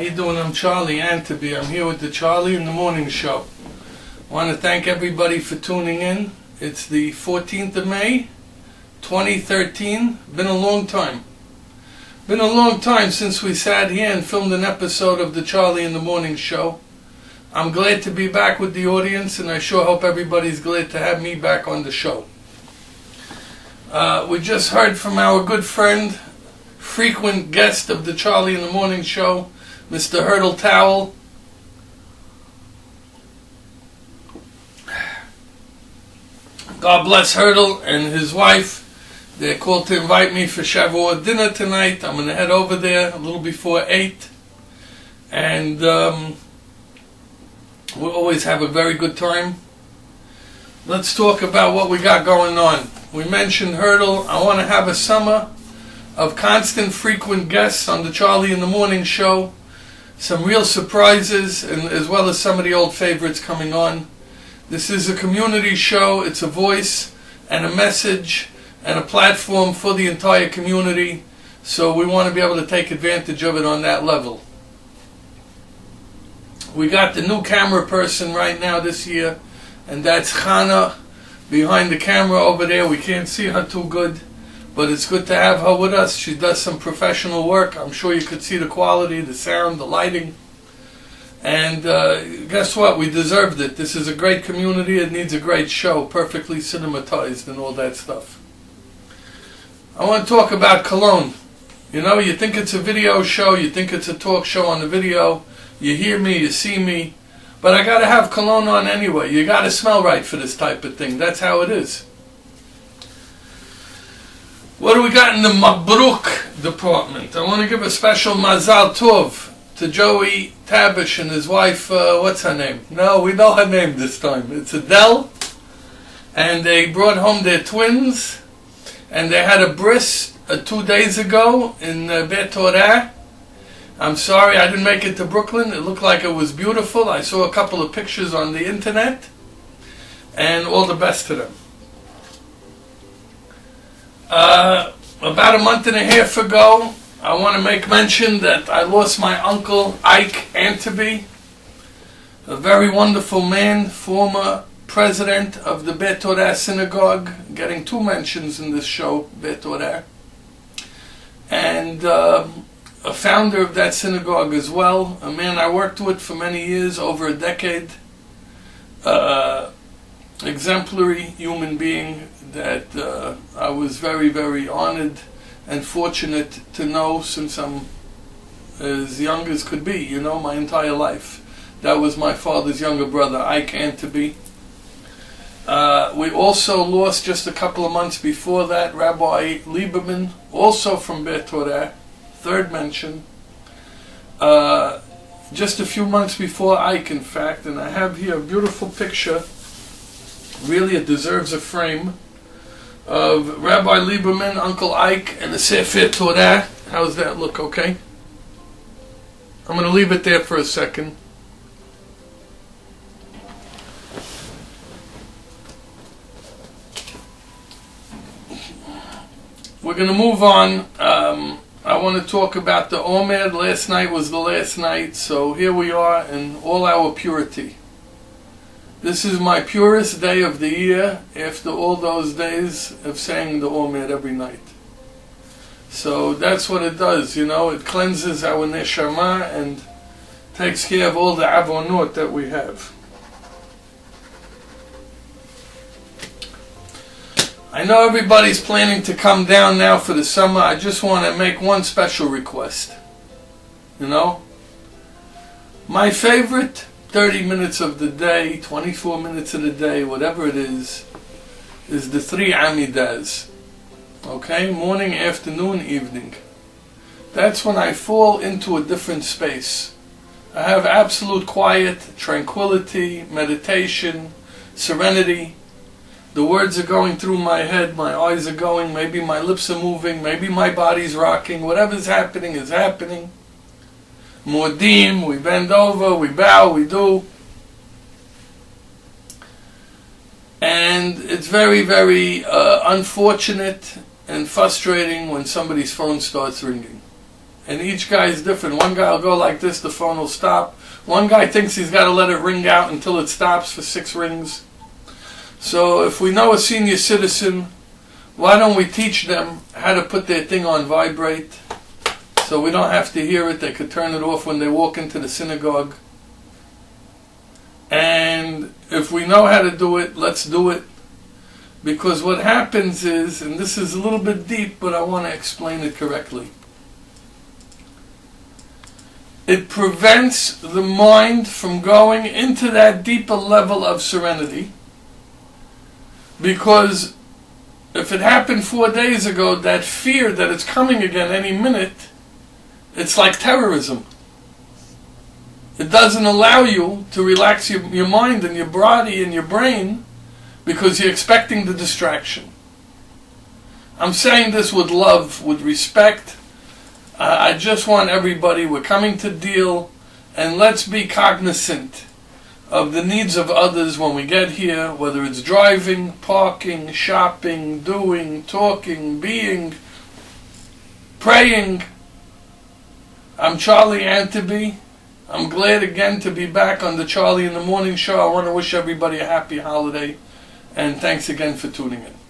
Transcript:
you doing? I'm Charlie Anteby. I'm here with the Charlie in the Morning Show. I want to thank everybody for tuning in. It's the 14th of May, 2013. Been a long time. Been a long time since we sat here and filmed an episode of the Charlie in the Morning Show. I'm glad to be back with the audience, and I sure hope everybody's glad to have me back on the show. We just heard from our good friend, frequent guest of the Charlie in the Morning Show, Mr. Hurdle Towel. God bless Hurdle and his wife. They're called to invite me for Shavuot dinner tonight. I'm going to head over there a little before 8. And we'll always have a very good time. Let's talk about what we got going on. We mentioned Hurdle. I want to have a summer of constant, frequent guests on the Charlie in the Morning Show. Some real surprises, and as well as some of the old favorites coming on. This is a community show. It's a voice and a message and a platform for the entire community. So we want to be able to take advantage of it on that level. We got the new camera person right now this year, and that's Chana behind the camera over there. We can't see her too good, but it's good to have her with us. She does some professional work. I'm sure you could see the quality, the sound, the lighting. And guess what? We deserved it. This is a great community. It needs a great show, perfectly cinematized and all that stuff. I want to talk about cologne. You know, you think it's a video show, you think it's a talk show on the video, you hear me, you see me, but I got to have cologne on anyway. You got to smell right for this type of thing. That's how it is. What do we got in the Mabruk department? I want to give a special Mazal Tov to Joey Tabish and his wife, what's her name? No, we know her name this time. It's Adele. And they brought home their twins. And they had a bris 2 days ago in Bet Torah. I'm sorry I didn't make it to Brooklyn. It looked like it was beautiful. I saw a couple of pictures on the internet. And all the best to them. About a month and a half ago, I want to make mention that I lost my uncle Ike Anteby, a very wonderful man, former president of the Bet Torah synagogue, getting 2 mentions in this show, Bet Torah, and a founder of that synagogue as well, a man I worked with for many years, over a decade, exemplary human being that I was very, very honored and fortunate to know since I'm as young as could be, you know, my entire life. That was my father's younger brother, Ike Anteby. We also lost just a couple of months before that Rabbi Lieberman, also from Bet Torah, third mention. Just a few months before Ike, in fact, and I have here a beautiful picture, really it deserves a frame, of Rabbi Lieberman, Uncle Ike, and the Sefer Torah. How's that look, okay? I'm going to leave it there for a second. We're going to move on. I want to talk about the Omer. Last night was the last night, so here we are in all our purity. This is my purest day of the year after all those days of saying the Omer every night. So that's what it does, you know. It cleanses our neshama and takes care of all the avonot that we have. I know everybody's planning to come down now for the summer. I just want to make one special request. You know? My favorite 30 minutes of the day, 24 minutes of the day, whatever it is the 3 Amidas. Okay? Morning, afternoon, evening. That's when I fall into a different space. I have absolute quiet, tranquility, meditation, serenity. The words are going through my head, my eyes are going, maybe my lips are moving, maybe my body's rocking. Whatever's happening is happening. Modim, we bend over, we bow, we do. And it's very, very unfortunate and frustrating when somebody's phone starts ringing. and each guy is different. One guy will go like this, the phone will stop. One guy thinks he's got to let it ring out until it stops for 6 rings. So if we know a senior citizen, why don't we teach them how to put their thing on vibrate, so we don't have to hear it. They could turn it off when they walk into the synagogue. And if we know how to do it, let's do it. Because what happens is, and this is a little bit deep, but I want to explain it correctly. It prevents the mind from going into that deeper level of serenity. Because if it happened 4 days ago, that fear that it's coming again any minute, it's like terrorism. It doesn't allow you to relax your mind and your body and your brain because you're expecting the distraction. I'm saying this with love, with respect. I just want everybody, we're coming to deal, and let's be cognizant of the needs of others when we get here, whether it's driving, parking, shopping, doing, talking, being, praying. I'm Charlie Anteby. I'm glad again to be back on the Charlie in the Morning show. I want to wish everybody a happy holiday, and thanks again for tuning in.